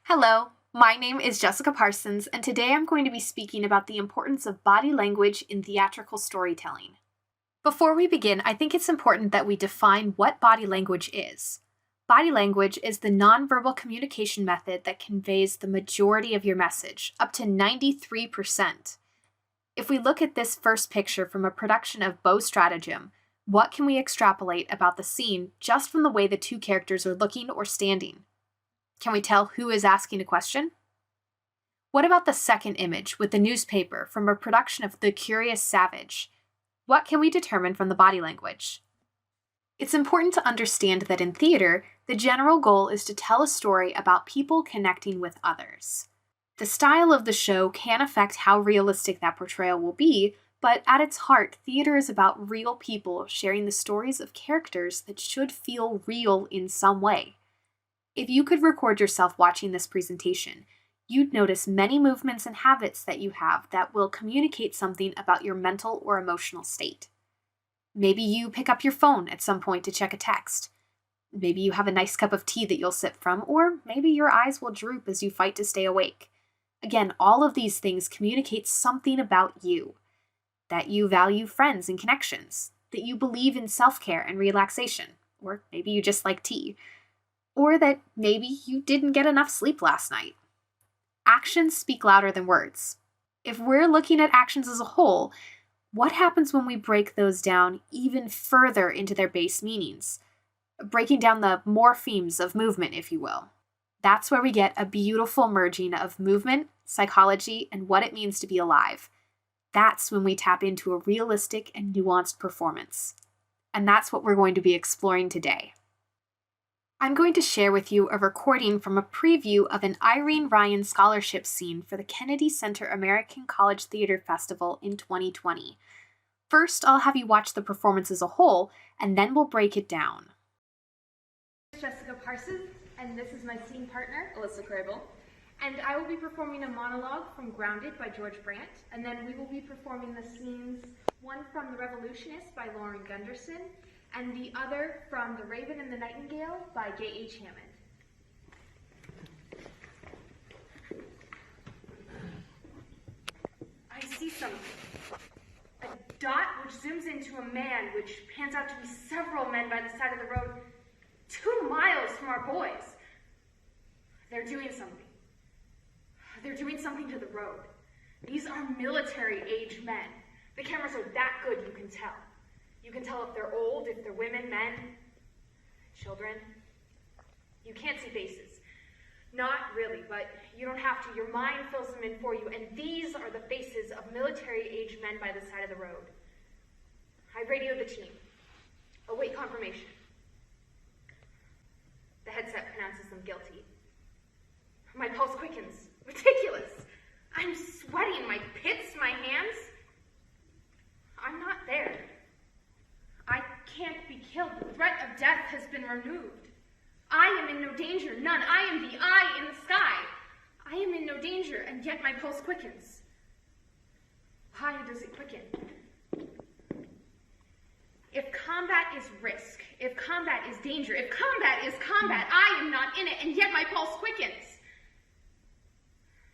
Hello, my name is Jessica Parsons, and today I'm going to be speaking about the importance of body language in theatrical storytelling. Before we begin, I think it's important that we define what body language is. Body language is the nonverbal communication method that conveys the majority of your message, up to 93%. If we look at this first picture from a production of Beau Stratagem, what can we extrapolate about the scene just from the way the two characters are looking or standing? Can we tell who is asking a question? What about the second image with the newspaper from a production of The Curious Savage? What can we determine from the body language? It's important to understand that in theater, the general goal is to tell a story about people connecting with others. The style of the show can affect how realistic that portrayal will be, but at its heart, theater is about real people sharing the stories of characters that should feel real in some way. If you could record yourself watching this presentation, you'd notice many movements and habits that you have that will communicate something about your mental or emotional state. Maybe you pick up your phone at some point to check a text. Maybe you have a nice cup of tea that you'll sip from, or maybe your eyes will droop as you fight to stay awake. Again, all of these things communicate something about you. That you value friends and connections, that you believe in self-care and relaxation, or maybe you just like tea. Or that maybe you didn't get enough sleep last night. Actions speak louder than words. If we're looking at actions as a whole, what happens when we break those down even further into their base meanings? Breaking down the morphemes of movement, if you will. That's where we get a beautiful merging of movement, psychology, and what it means to be alive. That's when we tap into a realistic and nuanced performance. And that's what we're going to be exploring today. I'm going to share with you a recording from a preview of an Irene Ryan scholarship scene for the Kennedy Center American College Theater Festival in 2020. First, I'll have you watch the performance as a whole, and then we'll break it down. Jessica Parsons, and this is my scene partner, Alyssa Crable. and I will be performing a monologue from Grounded by George Brandt, and then we will be performing the scenes, one from The Revolutionist by Lauren Gunderson, and the other from The Raven and the Nightingale by Gay H. Hammond. I see something. A dot which zooms into a man, which pans out to be several men by the side of the road, 2 miles from our boys. They're doing something. They're doing something to the road. These are military-age men. The cameras are that good, you can tell. You can tell if they're old, if they're women, men, children. You can't see faces. Not really, but you don't have to. Your mind fills them in for you, and these are the faces of military-age men by the side of the road. I radioed the team. Await confirmation. The headset pronounces them guilty. My pulse quickens. Ridiculous. I'm sweating. My pits, my hands. I'm not there. I can't be killed. The threat of death has been removed. I am in no danger. None. I am the eye in the sky. I am in no danger, and yet my pulse quickens. Why does it quicken? If combat is risk, if combat is danger, if combat is combat, I am not in it, and yet my pulse quickens.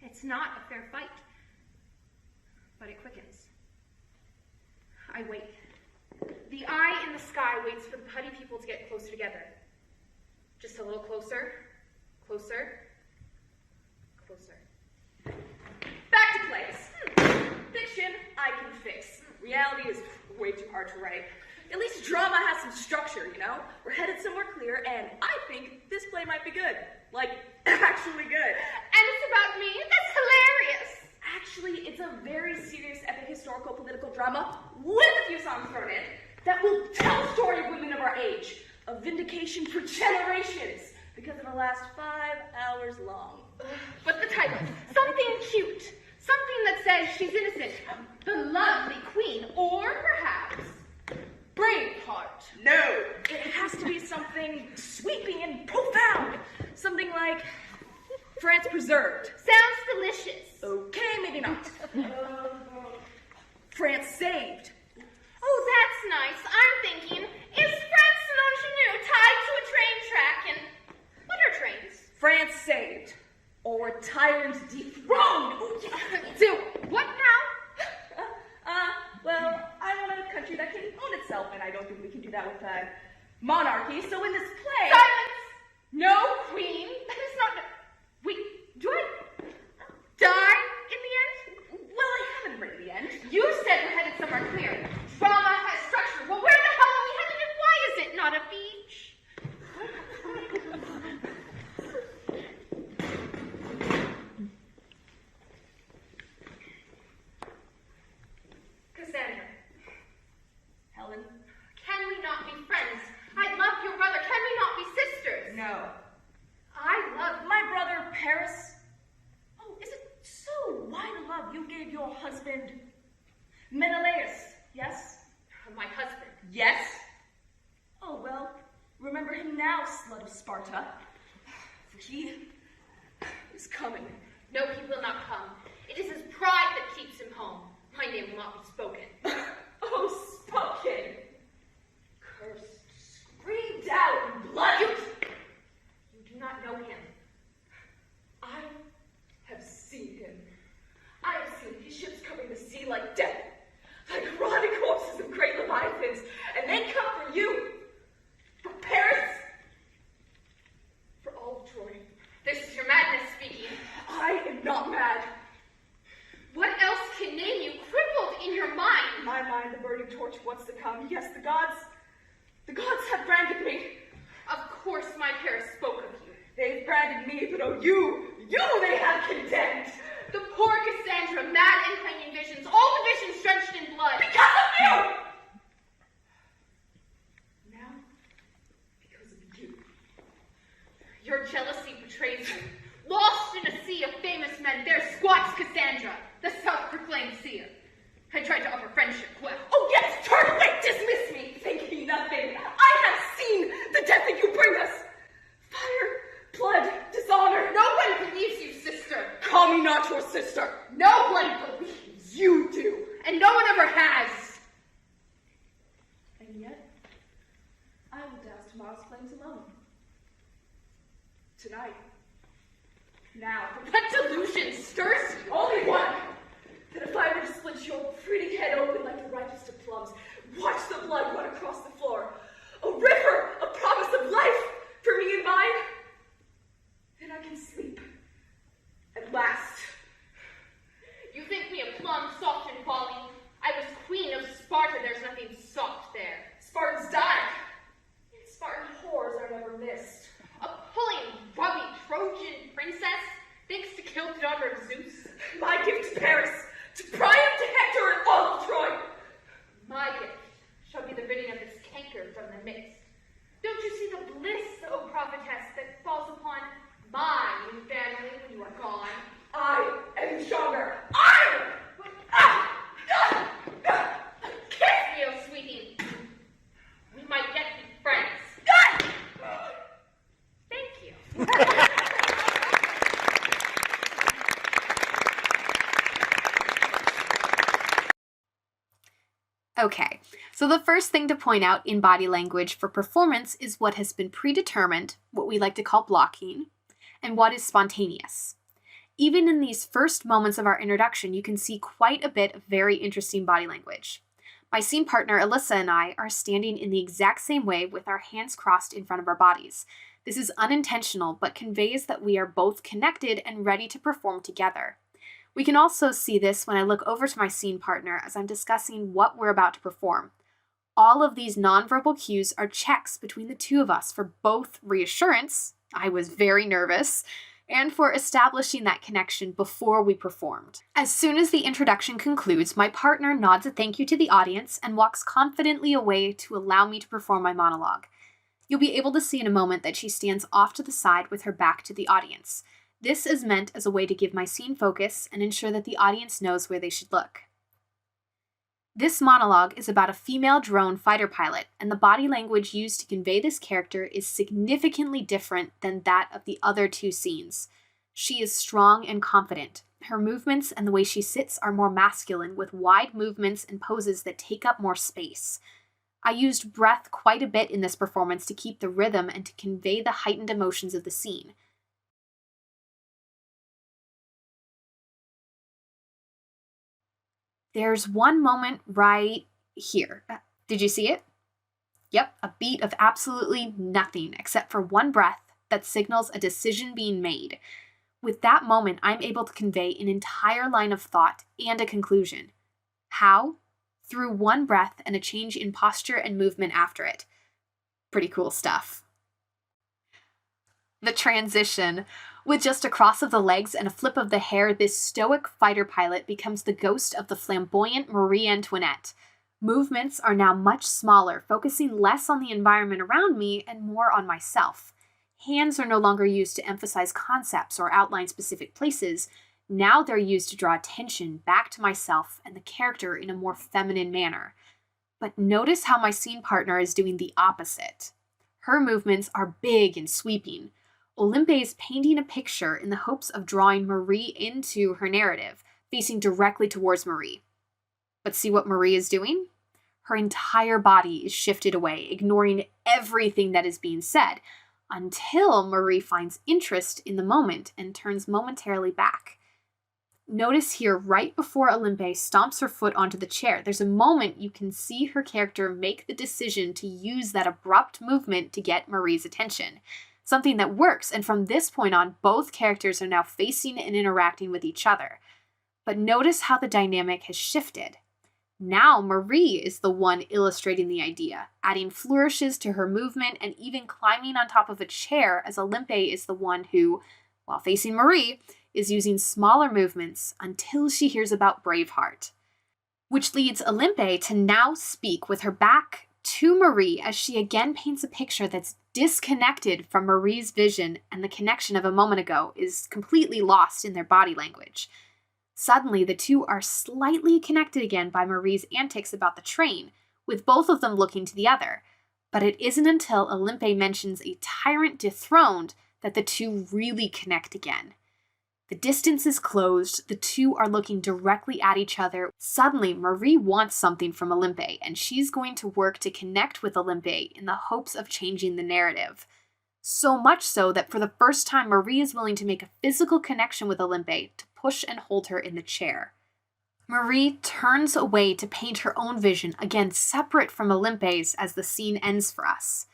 It's not a fair fight, but it quickens. I wait. The eye in the sky waits for the putty people to get closer together. Just a little closer, closer, closer. Back to place. Fiction, I can fix. Reality is way too hard to write. At least drama has some structure, you know? We're headed somewhere clear, and I think this play might be good. Like, actually good. And it's about me? That's hilarious! Actually, it's a very serious epic historical political drama with a few songs thrown in that will tell the story of women of our age, of vindication for generations, because it'll last 5 hours long. But the title, something cute, something that says she's innocent, the lovely queen, or perhaps Braveheart. No, it has to be something sweeping and profound. Something like France Preserved. Sounds delicious. Okay, maybe not. France Saved. Oh, that's nice. I'm thinking, is France Ingenue tied to a train track and what are trains? France Saved. tyrant dethroned. Ooh, yeah. Do what now? Well, I want a country that can own itself, and I don't think we can do that with monarchy. So in this play, Silence! No queen. That is not. Wait, do I die in the end? well, I haven't written the end. You said we're headed somewhere clear. Drama has structure. Well, where the hell are we headed and why is it not a beach? Cassandra, Helen? can we not be friends? I love your brother. Can we not be sisters? No. I love My brother, Paris. Oh, is it so wide a love you gave your husband, Menelaus? Yes? my husband. Yes? Oh, well, remember him now, slut of Sparta. For he is coming. No, he will not come. It is his pride that keeps him home. My name will not be spoken. Oh, spoken! Cursed, screamed out in blood. You do not know him. I have seen him. I have seen his ships covering the sea like death, like rotting corpses of great leviathans, and they come for you, for Paris, for all of Troy. This is your madness speaking. I am not mad. What else can name you crippled in your mind? In my mind, the burning torch of what's to come. Yes, the gods have branded me. Of course my Paris spoke of you. They've branded me, but oh, you they have condemned. The poor Cassandra, mad and claiming visions, all the visions drenched in blood. Because of you! Now, because of you. Your jealousy betrays you. Lost in a sea of famous men, there squats Cassandra, the self-proclaimed seer. I tried to offer friendship, well. Oh yes, turn away, dismiss me, thinking nothing. I have seen the death that you bring us. Fire, blood, dishonor. No one believes you, sister. Call me not your sister. No one believes. You do. And no one ever has. And yet, I will douse tomorrow's flames alone. Tonight. Now. What delusion stirs you? Only one. That if I were to split your pretty head open like the ripest of plums, watch the blood run across the floor, a river, a promise of life for me and mine, then I can sleep. At last. You think me a plum soft and falling? I was queen of Sparta, there's nothing soft there. Spartans died. And Spartan whores are never missed. A pulling, rubby Trojan princess thinks to kill the daughter of Zeus? My gift to Paris, to triumph to Hector and all of Troy. My gift shall be the ridding of this canker from the midst. Don't you see the bliss, O prophetess, that falls upon my new family when you are gone? I am stronger. I! Kiss me, O sweetie. We might yet be friends. Thank you. Okay, so the first thing to point out in body language for performance is what has been predetermined, what we like to call blocking, and what is spontaneous. Even in these first moments of our introduction, you can see quite a bit of very interesting body language. My scene partner, Alyssa, and I are standing in the exact same way with our hands crossed in front of our bodies. This is unintentional, but conveys that we are both connected and ready to perform together. We can also see this when I look over to my scene partner as I'm discussing what we're about to perform. All of these nonverbal cues are checks between the two of us for both reassurance, I was very nervous, and for establishing that connection before we performed. As soon as the introduction concludes, my partner nods a thank you to the audience and walks confidently away to allow me to perform my monologue. You'll be able to see in a moment that she stands off to the side with her back to the audience. This is meant as a way to give my scene focus and ensure that the audience knows where they should look. This monologue is about a female drone fighter pilot, and the body language used to convey this character is significantly different than that of the other two scenes. She is strong and confident. Her movements and the way she sits are more masculine, with wide movements and poses that take up more space. I used breath quite a bit in this performance to keep the rhythm and to convey the heightened emotions of the scene. There's one moment right here. Did you see it? Yep, a beat of absolutely nothing except for one breath that signals a decision being made. With that moment, I'm able to convey an entire line of thought and a conclusion. How? Through one breath and a change in posture and movement after it. Pretty cool stuff. The transition. With just a cross of the legs and a flip of the hair, this stoic fighter pilot becomes the ghost of the flamboyant Marie Antoinette. Movements are now much smaller, focusing less on the environment around me and more on myself. Hands are no longer used to emphasize concepts or outline specific places. Now they're used to draw attention back to myself and the character in a more feminine manner. But notice how my scene partner is doing the opposite. Her movements are big and sweeping. Olympe is painting a picture in the hopes of drawing Marie into her narrative, facing directly towards Marie. But see what Marie is doing? Her entire body is shifted away, ignoring everything that is being said, until Marie finds interest in the moment and turns momentarily back. Notice here, right before Olympe stomps her foot onto the chair, there's a moment you can see her character make the decision to use that abrupt movement to get Marie's attention. Something that works, and from this point on, both characters are now facing and interacting with each other. But notice how the dynamic has shifted. Now Marie is the one illustrating the idea, adding flourishes to her movement and even climbing on top of a chair, as Olympe is the one who, while facing Marie, is using smaller movements until she hears about Braveheart. Which leads Olympe to now speak with her back to Marie as she again paints a picture that's disconnected from Marie's vision, and the connection of a moment ago is completely lost in their body language. Suddenly, the two are slightly connected again by Marie's antics about the train, with both of them looking to the other. But it isn't until Olympe mentions a tyrant dethroned that the two really connect again. The distance is closed, the two are looking directly at each other. Suddenly, Marie wants something from Olympe, and she's going to work to connect with Olympe in the hopes of changing the narrative. So much so that for the first time, Marie is willing to make a physical connection with Olympe to push and hold her in the chair. Marie turns away to paint her own vision, again separate from Olympe's, as the scene ends for us.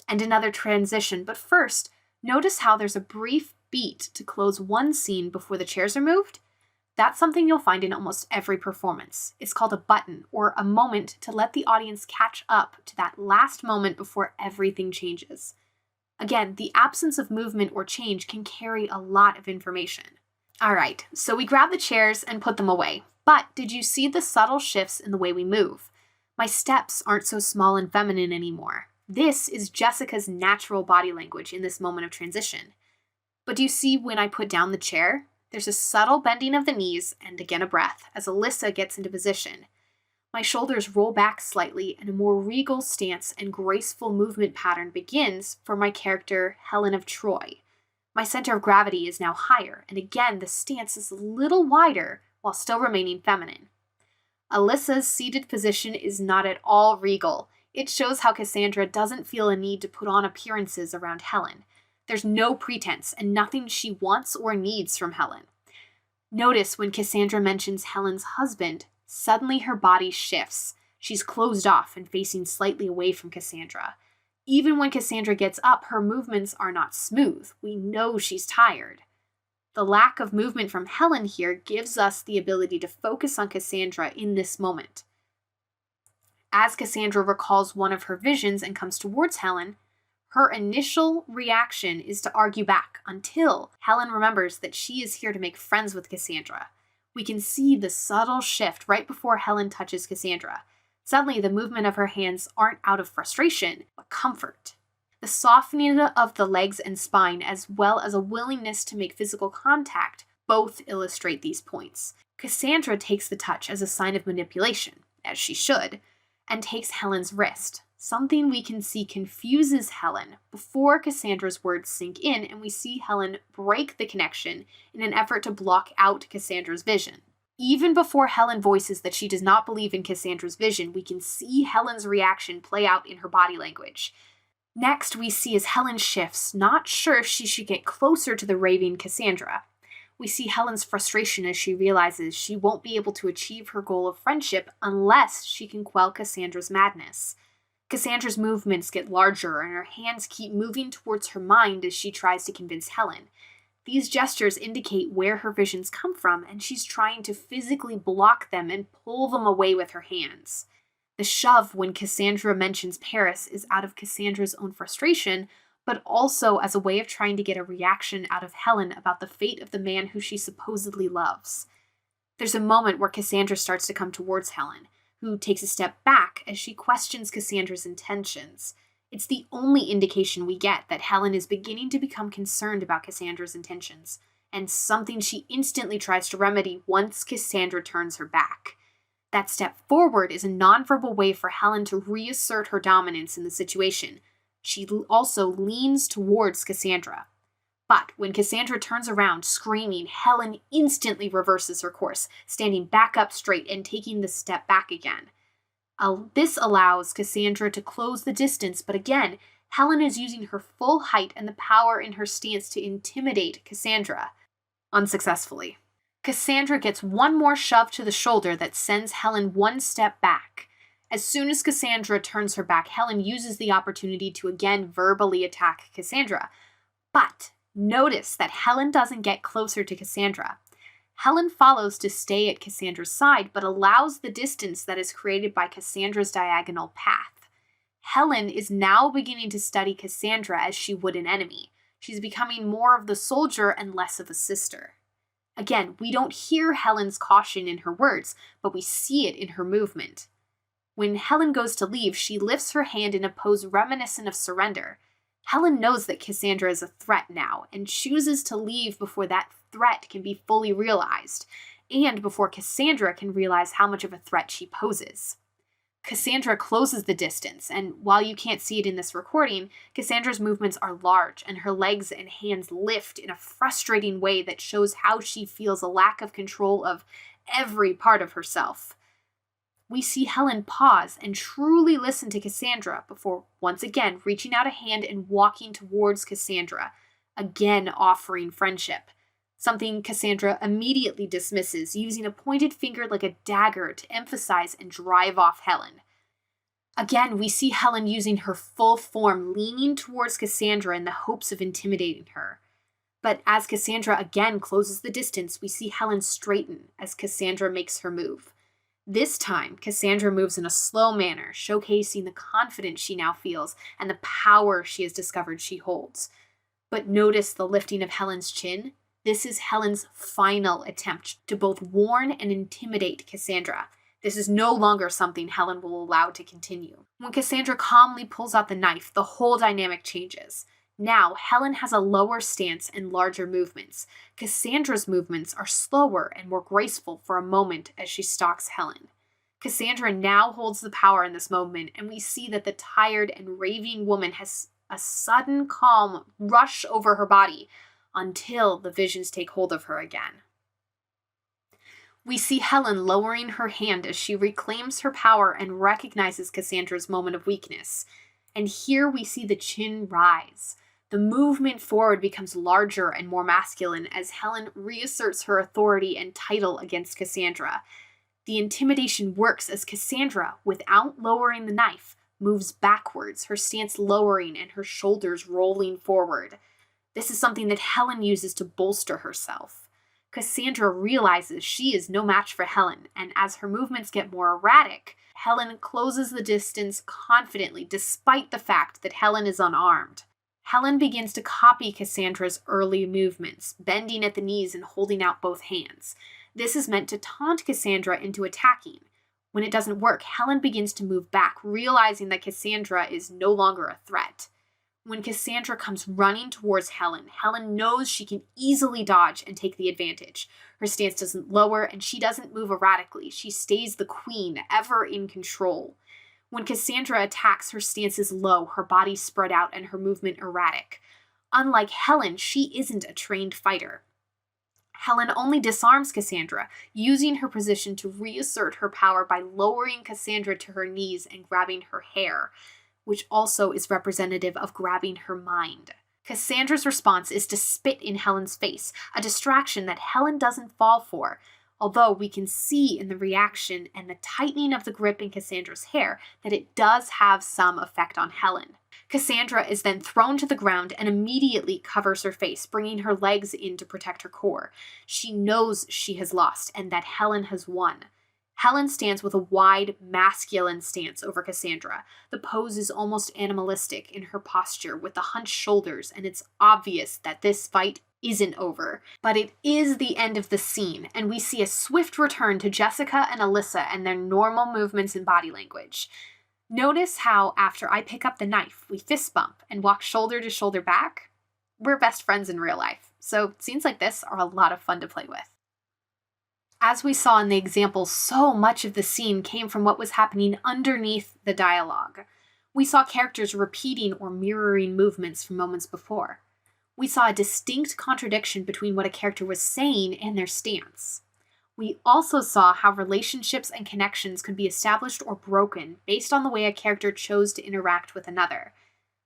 And another transition, but first, notice how there's a brief beat to close one scene before the chairs are moved. That's something you'll find in almost every performance. It's called a button, or a moment to let the audience catch up to that last moment before everything changes. Again, the absence of movement or change can carry a lot of information. Alright, so we grab the chairs and put them away. But did you see the subtle shifts in the way we move? My steps aren't so small and feminine anymore. This is Jessica's natural body language in this moment of transition. But do you see when I put down the chair? There's a subtle bending of the knees and again a breath as Alyssa gets into position. My shoulders roll back slightly and a more regal stance and graceful movement pattern begins for my character Helen of Troy. My center of gravity is now higher, and again the stance is a little wider while still remaining feminine. Alyssa's seated position is not at all regal. It shows how Cassandra doesn't feel a need to put on appearances around Helen. There's no pretense and nothing she wants or needs from Helen. Notice when Cassandra mentions Helen's husband, suddenly her body shifts. She's closed off and facing slightly away from Cassandra. Even when Cassandra gets up, her movements are not smooth. We know she's tired. The lack of movement from Helen here gives us the ability to focus on Cassandra in this moment. As Cassandra recalls one of her visions and comes towards Helen, her initial reaction is to argue back until Helen remembers that she is here to make friends with Cassandra. We can see the subtle shift right before Helen touches Cassandra. Suddenly, the movement of her hands aren't out of frustration, but comfort. The softening of the legs and spine, as well as a willingness to make physical contact, both illustrate these points. Cassandra takes the touch as a sign of manipulation, as she should, and takes Helen's wrist. Something we can see confuses Helen before Cassandra's words sink in, and we see Helen break the connection in an effort to block out Cassandra's vision. Even before Helen voices that she does not believe in Cassandra's vision, we can see Helen's reaction play out in her body language. Next, we see as Helen shifts, not sure if she should get closer to the raving Cassandra. We see Helen's frustration as she realizes she won't be able to achieve her goal of friendship unless she can quell Cassandra's madness. Cassandra's movements get larger and her hands keep moving towards her mind as she tries to convince Helen. These gestures indicate where her visions come from, and she's trying to physically block them and pull them away with her hands. The shove when Cassandra mentions Paris is out of Cassandra's own frustration, but also as a way of trying to get a reaction out of Helen about the fate of the man who she supposedly loves. There's a moment where Cassandra starts to come towards Helen, who takes a step back as she questions Cassandra's intentions. It's the only indication we get that Helen is beginning to become concerned about Cassandra's intentions, and something she instantly tries to remedy once Cassandra turns her back. That step forward is a nonverbal way for Helen to reassert her dominance in the situation. She also leans towards Cassandra. But when Cassandra turns around screaming, Helen instantly reverses her course, standing back up straight and taking the step back again. This allows Cassandra to close the distance, but again, Helen is using her full height and the power in her stance to intimidate Cassandra, unsuccessfully. Cassandra gets one more shove to the shoulder that sends Helen one step back. As soon as Cassandra turns her back, Helen uses the opportunity to again verbally attack Cassandra. But notice that Helen doesn't get closer to Cassandra. Helen follows to stay at Cassandra's side, but allows the distance that is created by Cassandra's diagonal path. Helen is now beginning to study Cassandra as she would an enemy. She's becoming more of the soldier and less of a sister. Again, we don't hear Helen's caution in her words, but we see it in her movement. When Helen goes to leave, she lifts her hand in a pose reminiscent of surrender. Helen knows that Cassandra is a threat now, and chooses to leave before that threat can be fully realized, and before Cassandra can realize how much of a threat she poses. Cassandra closes the distance, and while you can't see it in this recording, Cassandra's movements are large, and her legs and hands lift in a frustrating way that shows how she feels a lack of control of every part of herself. We see Helen pause and truly listen to Cassandra before once again reaching out a hand and walking towards Cassandra, again offering friendship, something Cassandra immediately dismisses, using a pointed finger like a dagger to emphasize and drive off Helen. Again, we see Helen using her full form, leaning towards Cassandra in the hopes of intimidating her. But as Cassandra again closes the distance, we see Helen straighten as Cassandra makes her move. This time, Cassandra moves in a slow manner, showcasing the confidence she now feels and the power she has discovered she holds. But notice the lifting of Helen's chin. This is Helen's final attempt to both warn and intimidate Cassandra. This is no longer something Helen will allow to continue. When Cassandra calmly pulls out the knife, the whole dynamic changes. Now, Helen has a lower stance and larger movements. Cassandra's movements are slower and more graceful for a moment as she stalks Helen. Cassandra now holds the power in this moment, and we see that the tired and raving woman has a sudden calm rush over her body until the visions take hold of her again. We see Helen lowering her hand as she reclaims her power and recognizes Cassandra's moment of weakness. And here we see the chin rise. The movement forward becomes larger and more masculine as Helen reasserts her authority and title against Cassandra. The intimidation works as Cassandra, without lowering the knife, moves backwards, her stance lowering and her shoulders rolling forward. This is something that Helen uses to bolster herself. Cassandra realizes she is no match for Helen, and as her movements get more erratic, Helen closes the distance confidently despite the fact that Helen is unarmed. Helen begins to copy Cassandra's early movements, bending at the knees and holding out both hands. This is meant to taunt Cassandra into attacking. When it doesn't work, Helen begins to move back, realizing that Cassandra is no longer a threat. When Cassandra comes running towards Helen, Helen knows she can easily dodge and take the advantage. Her stance doesn't lower and she doesn't move erratically. She stays the queen, ever in control. When Cassandra attacks, her stance is low, her body spread out, and her movement erratic. Unlike Helen, she isn't a trained fighter. Helen only disarms Cassandra, using her position to reassert her power by lowering Cassandra to her knees and grabbing her hair, which also is representative of grabbing her mind. Cassandra's response is to spit in Helen's face, a distraction that Helen doesn't fall for, although we can see in the reaction and the tightening of the grip in Cassandra's hair that it does have some effect on Helen. Cassandra is then thrown to the ground and immediately covers her face, bringing her legs in to protect her core. She knows she has lost and that Helen has won. Helen stands with a wide, masculine stance over Cassandra. The pose is almost animalistic in her posture with the hunched shoulders, and it's obvious that this fight isn't over. But it is the end of the scene, and we see a swift return to Jessica and Alyssa and their normal movements and body language. Notice how, after I pick up the knife, we fist bump and walk shoulder to shoulder back? We're best friends in real life, so scenes like this are a lot of fun to play with. As we saw in the example, so much of the scene came from what was happening underneath the dialogue. We saw characters repeating or mirroring movements from moments before. We saw a distinct contradiction between what a character was saying and their stance. We also saw how relationships and connections could be established or broken based on the way a character chose to interact with another.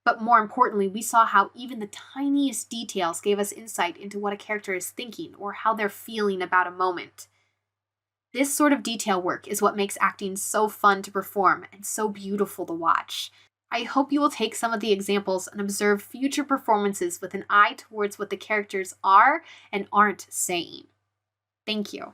But more importantly, we saw how even the tiniest details gave us insight into what a character is thinking or how they're feeling about a moment. This sort of detail work is what makes acting so fun to perform and so beautiful to watch. I hope you will take some of the examples and observe future performances with an eye towards what the characters are and aren't saying. Thank you.